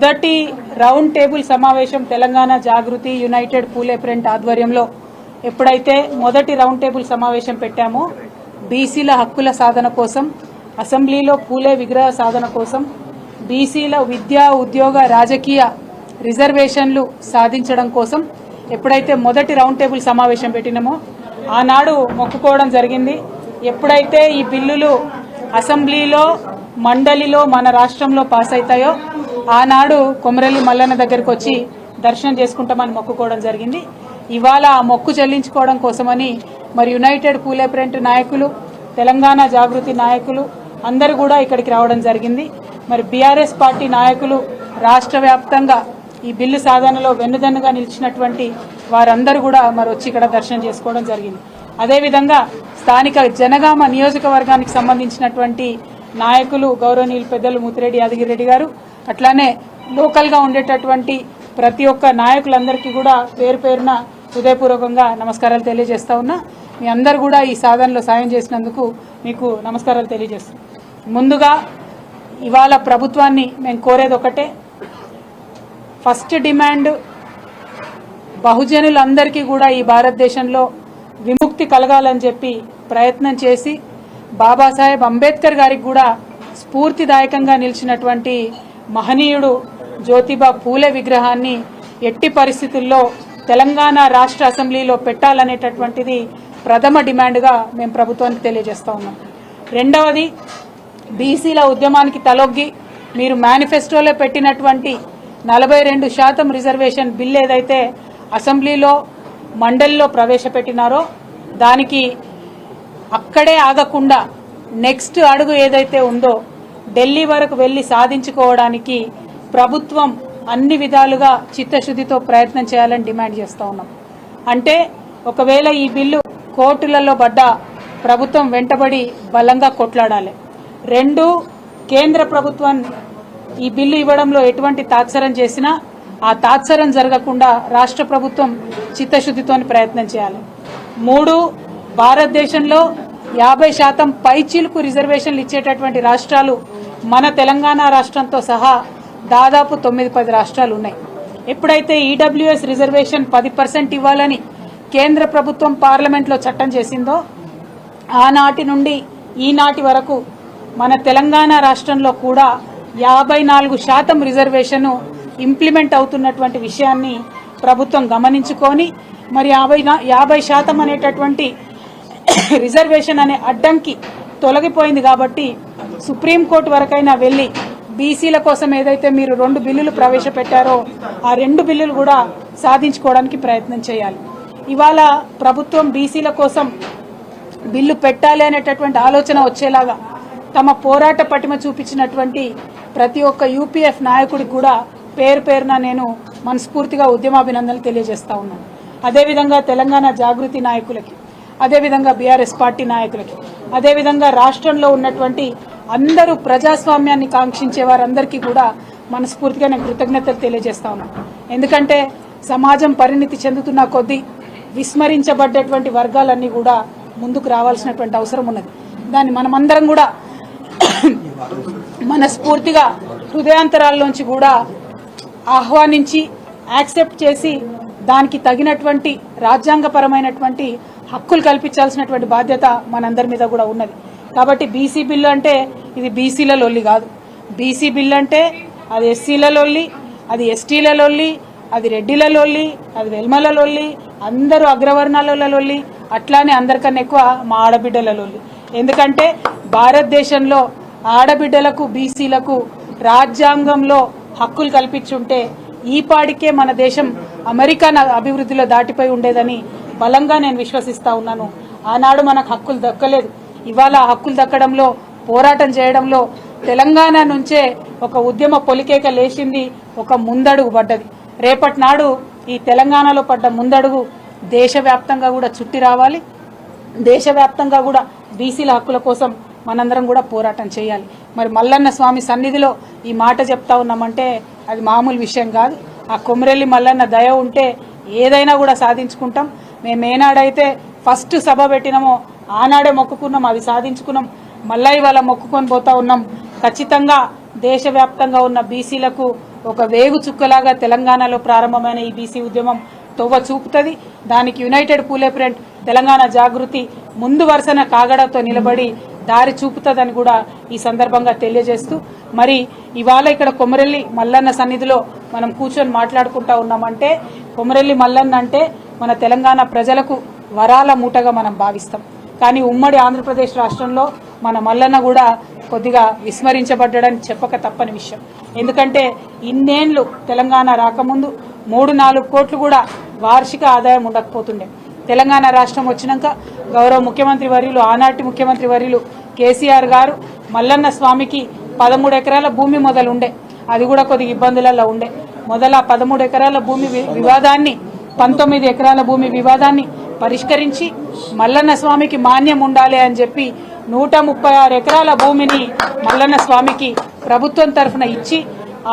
మొదటి round table సమావేశం తెలంగాణ జాగృతి United పూలే front ఆధ్వర్యంలో ఎప్పుడైతే మొదటి రౌండ్ టేబుల్ సమావేశం పెట్టామో బీసీల హక్కుల సాధన కోసం, అసెంబ్లీలో పూలే విగ్రహ సాధన కోసం, బీసీల విద్యా ఉద్యోగ రాజకీయ రిజర్వేషన్లు సాధించడం కోసం ఎప్పుడైతే మొదటి రౌండ్ టేబుల్ సమావేశం పెట్టినామో ఆనాడు మొక్కుకోవడం జరిగింది. ఎప్పుడైతే ఈ బిల్లులు అసెంబ్లీలో మండలిలో మన రాష్ట్రంలో పాస్ అవుతాయో ఆనాడు కొమరెల్లి మల్లన్న దగ్గరికి వచ్చి దర్శనం చేసుకుంటామని మొక్కుకోవడం జరిగింది. ఇవాళ ఆ మొక్కు చెల్లించుకోవడం కోసమని మరి యునైటెడ్ పూలే ఫ్రంట్ నాయకులు, తెలంగాణ జాగృతి నాయకులు అందరూ కూడా ఇక్కడికి రావడం జరిగింది. మరి బీఆర్ఎస్ పార్టీ నాయకులు రాష్ట్ర వ్యాప్తంగా ఈ బిల్లు సాధనలో వెన్నుదన్నుగా నిలిచినటువంటి వారందరూ కూడా మరి వచ్చి ఇక్కడ దర్శనం చేసుకోవడం జరిగింది. అదేవిధంగా స్థానిక జనగామ నియోజకవర్గానికి సంబంధించినటువంటి నాయకులు గౌరవనీయులు పెద్దలు ముత్తిరెడ్డి యాదగిరెడ్డి గారు, అట్లానే లోకల్గా ఉండేటటువంటి ప్రతి ఒక్క నాయకులందరికీ కూడా పేరు పేరున హృదయపూర్వకంగా నమస్కారాలు తెలియజేస్తా ఉన్నా. మీ అందరు కూడా ఈ సాధనలో సాయం చేసినందుకు మీకు నమస్కారాలు తెలియజేస్తున్నాం. ముందుగా ఇవాళ ప్రభుత్వాన్ని మేము కోరేది ఒకటే, ఫస్ట్ డిమాండ్ బహుజనులందరికీ కూడా ఈ భారతదేశంలో విముక్తి కలగాలని చెప్పి ప్రయత్నం చేసి బాబాసాహెబ్ అంబేద్కర్ గారికి కూడా స్ఫూర్తిదాయకంగా నిలిచినటువంటి మహనీయుడు జ్యోతిబా పూలే విగ్రహాన్ని ఎట్టి పరిస్థితుల్లో తెలంగాణ రాష్ట్ర అసెంబ్లీలో పెట్టాలనేటటువంటిది ప్రథమ డిమాండ్గా మేము ప్రభుత్వానికి తెలియజేస్తా ఉన్నాం. రెండవది, బీసీల ఉద్యమానికి తలొగ్గి మీరు మేనిఫెస్టోలో పెట్టినటువంటి 42% రిజర్వేషన్ బిల్ ఏదైతే అసెంబ్లీలో మండలిలో ప్రవేశపెట్టినారో దానికి అక్కడే ఆగకుండా నెక్స్ట్ అడుగు ఏదైతే ఉందో ఢిల్లీ వరకు వెళ్లి సాధించుకోవడానికి ప్రభుత్వం అన్ని విధాలుగా చిత్తశుద్ధితో ప్రయత్నం చేయాలని డిమాండ్ చేస్తూ ఉన్నాం. అంటే ఒకవేళ ఈ బిల్లు కోర్టులలో పడ్డా ప్రభుత్వం వెంటబడి బలంగా కొట్లాడాలి. రెండు, కేంద్ర ప్రభుత్వం ఈ బిల్లు ఇవ్వడంలో ఎటువంటి తాత్సరం చేసినా ఆ తాత్సరం జరగకుండా రాష్ట్ర ప్రభుత్వం చిత్తశుద్ధితో ప్రయత్నం చేయాలి. మూడు, భారతదేశంలో 50% పైచీలకు రిజర్వేషన్లు ఇచ్చేటటువంటి రాష్ట్రాలు మన తెలంగాణ రాష్ట్రంతో సహా దాదాపు 9-10 రాష్ట్రాలు ఉన్నాయి. ఎప్పుడైతే ఈడబ్ల్యూఎస్ రిజర్వేషన్ 10% ఇవ్వాలని కేంద్ర ప్రభుత్వం పార్లమెంట్లో చట్టం చేసిందో ఆనాటి నుండి ఈనాటి వరకు మన తెలంగాణ రాష్ట్రంలో కూడా 54% రిజర్వేషన్ ఇంప్లిమెంట్ అవుతున్నటువంటి విషయాన్ని ప్రభుత్వం గమనించుకొని మరి 50% అనేటటువంటి రిజర్వేషన్ అనే అడ్డంకి తొలగిపోయింది కాబట్టి సుప్రీంకోర్టు వరకైనా వెళ్ళి బీసీల కోసం ఏదైతే మీరు 2 బిల్లులు ప్రవేశపెట్టారో ఆ 2 బిల్లులు కూడా సాధించుకోవడానికి ప్రయత్నం చేయాలి. ఇవాళ ప్రభుత్వం బీసీల కోసం బిల్లు పెట్టాలి అనేటటువంటి ఆలోచన వచ్చేలాగా తమ పోరాట పటిమ చూపించినటువంటి ప్రతి ఒక్క యూపీఎఫ్ నాయకుడికి కూడా పేరు పేరున నేను మనస్ఫూర్తిగా ఉద్యమాభినందనలు తెలియజేస్తా ఉన్నాను. అదేవిధంగా తెలంగాణ జాగృతి నాయకులకి, అదేవిధంగా బీఆర్ఎస్ పార్టీ నాయకులకి, అదేవిధంగా రాష్ట్రంలో ఉన్నటువంటి అందరూ ప్రజాస్వామ్యాన్ని కాంక్షించే వారందరికీ కూడా మనస్ఫూర్తిగా నేను కృతజ్ఞతలు తెలియజేస్తా ఉన్నాను. ఎందుకంటే సమాజం పరిణితి చెందుతున్న కొద్దీ విస్మరించబడ్డటువంటి వర్గాలన్నీ కూడా ముందుకు రావాల్సినటువంటి అవసరం ఉన్నది. దాన్ని మనమందరం కూడా మనస్ఫూర్తిగా హృదయాంతరాల్లోంచి కూడా ఆహ్వానించి యాక్సెప్ట్ చేసి దానికి తగినటువంటి రాజ్యాంగపరమైనటువంటి హక్కులు కల్పించాల్సినటువంటి బాధ్యత మనందరి మీద కూడా ఉన్నది. కాబట్టి బీసీ బిల్లు అంటే ఇది బీసీల లొల్లి కాదు. బీసీ బిల్లు అంటే అది ఎస్సీల లొల్లి, అది ఎస్టీల లొల్లి, అది రెడ్డిల లొల్లి, అది వెల్మల లొల్లి, అందరూ అగ్రవర్ణాల లొల్లి, అట్లానే అందరికన్నా ఎక్కువ మా ఆడబిడ్డల లొల్లి. ఎందుకంటే భారతదేశంలో ఆడబిడ్డలకు బీసీలకు రాజ్యాంగంలో హక్కులు కల్పించుంటే ఈ పాడికే మన దేశం అమెరికా అభివృద్ధిలో దాటిపోయి ఉండేదని బలంగా నేను విశ్వసిస్తా ఉన్నాను. ఆనాడు మనకు హక్కులు దక్కలేదు. ఇవాళ హక్కులు దక్కడంలో పోరాటం చేయడంలో తెలంగాణ నుంచే ఒక ఉద్యమ పొలికేక లేచింది, ఒక ముందడుగు పడ్డది. రేపటి నాడు ఈ తెలంగాణలో పడ్డ ముందడుగు దేశవ్యాప్తంగా కూడా చుట్టి రావాలి. దేశవ్యాప్తంగా కూడా బీసీల హక్కుల కోసం మనందరం కూడా పోరాటం చేయాలి. మరి మల్లన్న స్వామి సన్నిధిలో ఈ మాట చెప్తా ఉన్నామంటే అది మామూలు విషయం కాదు. ఆ కొమరెల్లి మల్లన్న దయ ఉంటే ఏదైనా కూడా సాధించుకుంటాం. మేము ఏనాడైతే ఫస్ట్ సభ పెట్టినామో ఆనాడే మొక్కుకున్నాం, అది సాధించుకున్నాం. మళ్ళీ ఇవాళ మొక్కుకొని పోతా ఉన్నాం. ఖచ్చితంగా దేశవ్యాప్తంగా ఉన్న బీసీలకు ఒక వేగు చుక్కలాగా తెలంగాణలో ప్రారంభమైన ఈ బీసీ ఉద్యమం తొవ్వ చూపుతుంది. దానికి యునైటెడ్ పూలే ఫ్రంట్ తెలంగాణ జాగృతి ముందు వరుసన కాగడతో నిలబడి దారి చూపుతుందని కూడా ఈ సందర్భంగా తెలియజేస్తూ, మరి ఇవాళ ఇక్కడ కొమరెల్లి మల్లన్న సన్నిధిలో మనం కూర్చొని మాట్లాడుకుంటా ఉన్నామంటే, కొమరెల్లి మల్లన్న అంటే మన తెలంగాణ ప్రజలకు వరాల మూటగా మనం భావిస్తాం. కానీ ఉమ్మడి ఆంధ్రప్రదేశ్ రాష్ట్రంలో మన మల్లన్న కూడా కొద్దిగా విస్మరించబడ్డాడని చెప్పక తప్పని విషయం. ఎందుకంటే ఇన్నేళ్లు తెలంగాణ రాకముందు 3-4 కోట్లు కూడా వార్షిక ఆదాయం ఉండకపోతుండే. తెలంగాణ రాష్ట్రం వచ్చినాక గౌరవ ముఖ్యమంత్రి వర్యులు, ఆనాటి ముఖ్యమంత్రి వర్యులు కేసీఆర్ గారు మల్లన్న స్వామికి 13 ఎకరాల భూమి మొదలుండే, అది కూడా కొద్దిగా ఇబ్బందులలో ఉండే. మొదల 13 ఎకరాల భూమి వివాదాన్ని 19 ఎకరాల భూమి వివాదాన్ని పరిష్కరించి మల్లన్న స్వామికి మాన్యం ఉండాలి అని చెప్పి 136 ఎకరాల భూమిని మల్లన్న స్వామికి ప్రభుత్వం తరఫున ఇచ్చి,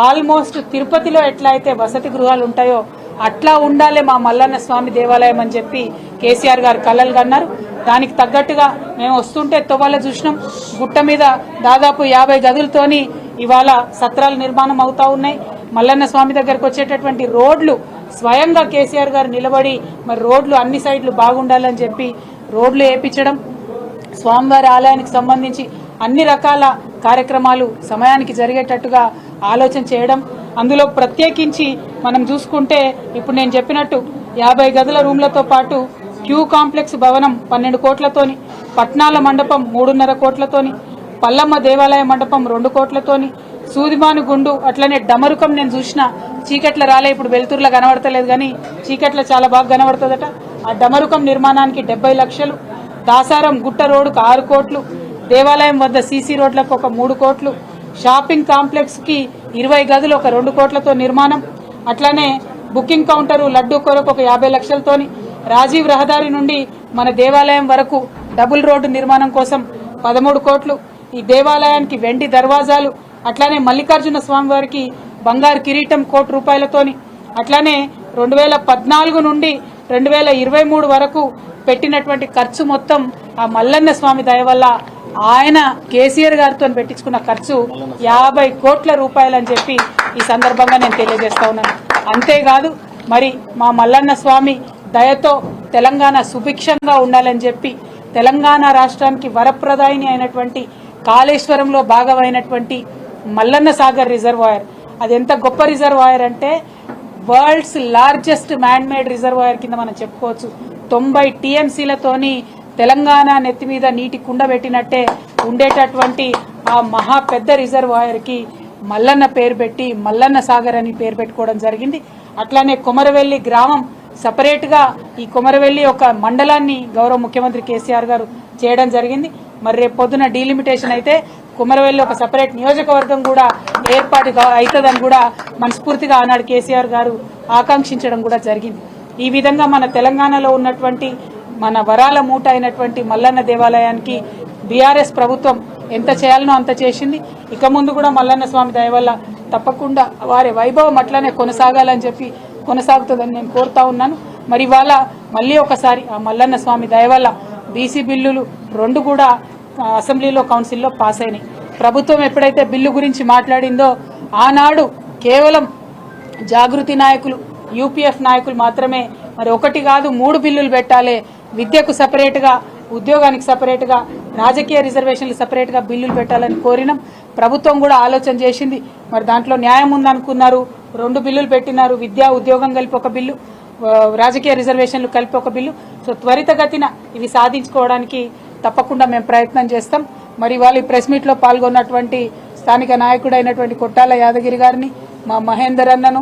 ఆల్మోస్ట్ తిరుపతిలో ఎట్లా అయితే వసతి గృహాలు ఉంటాయో అట్లా ఉండాలి మా మల్లన్న స్వామి దేవాలయం అని చెప్పి కేసీఆర్ గారు కలలు కన్నారు. దానికి తగ్గట్టుగా మేము వస్తుంటే తొవ్వల చూసినాం. గుట్ట మీద దాదాపు 50 గదులతోని ఇవాళ సత్రాల నిర్మాణం అవుతా ఉన్నాయి. మల్లన్న స్వామి దగ్గరకు వచ్చేటటువంటి రోడ్లు స్వయంగా కేసీఆర్ గారు నిలబడి మరి రోడ్లు అన్ని సైడ్లు బాగుండాలని చెప్పి రోడ్లు వేయించడం, స్వామివారి ఆలయానికి సంబంధించి అన్ని రకాల కార్యక్రమాలు సమయానికి జరిగేటట్టుగా ఆలోచన చేయడం. అందులో ప్రత్యేకించి మనం చూసుకుంటే ఇప్పుడు నేను చెప్పినట్టు 50 గదుల రూమ్లతో పాటు క్యూ కాంప్లెక్స్ భవనం 12 కోట్లతోని, పట్నాల మండపం 3.5 కోట్లతోని, పల్లమ్మ దేవాలయ మండపం 2 కోట్లతోని, సూదిమాను గుండు అట్లనే డమరుకం నేను చూసిన చీకట్ల రాలే, ఇప్పుడు వెలుతురులో కనబడతలేదు కానీ చీకట్ల చాలా బాగా కనబడుతుందట. ఆ డమరుకం నిర్మాణానికి 70 లక్షలు, దాసారం గుట్ట రోడ్డుకు 6 కోట్లు, దేవాలయం వద్ద సీసీ రోడ్లకు ఒక 3 కోట్లు, షాపింగ్ కాంప్లెక్స్ కి 20 గదులు ఒక 2 కోట్లతో నిర్మాణం, అట్లానే బుకింగ్ కౌంటరు లడ్డూ కొరకు ఒక 50 లక్షలతోని, రాజీవ్ రహదారి నుండి మన దేవాలయం వరకు డబుల్ రోడ్డు నిర్మాణం కోసం 13 కోట్లు, ఈ దేవాలయానికి వెండి దర్వాజాలు, అట్లానే మల్లికార్జున స్వామి వారికి బంగారు కిరీటం 1 కోటి రూపాయలతోని, అట్లానే 2014 నుండి 2023 వరకు పెట్టినటువంటి ఖర్చు మొత్తం ఆ మల్లన్న స్వామి దయ వల్ల ఆయన కేసీఆర్ గారితో పెట్టించుకున్న ఖర్చు 50 కోట్ల రూపాయలని చెప్పి ఈ సందర్భంగా నేను తెలియజేస్తా ఉన్నాను. అంతేకాదు మరి మా మల్లన్న స్వామి దయతో తెలంగాణ సుభిక్షంగా ఉండాలని చెప్పి తెలంగాణ రాష్ట్రానికి వరప్రదాయిని అయినటువంటి కాళేశ్వరంలో భాగమైనటువంటి మల్లన్న సాగర్ రిజర్వాయర్, అది ఎంత గొప్ప రిజర్వాయర్ అంటే world's largest man made reservoir కింద మనం చెప్పుకోవచ్చు. 90 టీఎంసీలతోని తెలంగాణ నెత్తి మీద నీటి కుండ పెట్టినట్టే ఉండేటటువంటి ఆ మహా పెద్ద రిజర్వాయర్ కి మల్లన్న పేరు పెట్టి మల్లన్న సాగర్ అని పేరు పెట్టుకోవడం జరిగింది. అట్లానే కొమరవెల్లి గ్రామం సపరేట్ గా, ఈ కొమరవెల్లి ఒక మండలాన్ని గౌరవ ముఖ్యమంత్రి కేసీఆర్ గారు చేయడం జరిగింది. మరి రేపు పొద్దున డీలిమిటేషన్ అయితే కొమరవెల్లి ఒక సపరేట్ నియోజకవర్గం కూడా ఏర్పాటు అవుతుందని కూడా మనస్ఫూర్తిగా ఆనాడు కేసీఆర్ గారు ఆకాంక్షించడం కూడా జరిగింది. ఈ విధంగా మన తెలంగాణలో ఉన్నటువంటి మన వరాల మూట అయినటువంటి మల్లన్న దేవాలయానికి బీఆర్ఎస్ ప్రభుత్వం ఎంత చేయాలనో అంత చేసింది. ఇక ముందు కూడా మల్లన్న స్వామి దయ వల్ల తప్పకుండా వారి వైభవం అట్లానే కొనసాగాలని చెప్పి కొనసాగుతుందని నేను కోరుతా ఉన్నాను. మరి ఇవాళ మళ్ళీ ఒకసారి ఆ మల్లన్న స్వామి దయ వల్ల బీసీ బిల్లులు 2 కూడా అసెంబ్లీలో కౌన్సిల్లో పాస్ అయినాయి. ప్రభుత్వం ఎప్పుడైతే బిల్లు గురించి మాట్లాడిందో ఆనాడు కేవలం జాగృతి నాయకులు, యూపీఎఫ్ నాయకులు మాత్రమే మరి 1 కాదు 3 బిల్లులు పెట్టాలి, విద్యకు సపరేట్గా, ఉద్యోగానికి సపరేట్గా, రాజకీయ రిజర్వేషన్లు సపరేట్గా బిల్లులు పెట్టాలని కోరినాం. ప్రభుత్వం కూడా ఆలోచన చేసింది. మరి దాంట్లో న్యాయం ఉందనుకున్నారు, 2 బిల్లులు పెట్టినారు. విద్యా ఉద్యోగం కలిపి 1 బిల్లు, రాజకీయ రిజర్వేషన్లు కలిపి 1 బిల్లు. సో త్వరితగతిన ఇవి సాధించుకోవడానికి తప్పకుండా మేము ప్రయత్నం చేస్తాం. మరి వాళ్ళు ఈ ప్రెస్ మీట్లో పాల్గొన్నటువంటి స్థానిక నాయకుడైనటువంటి కొట్టాల యాదగిరి గారిని, మా మహేందర్ అన్నను,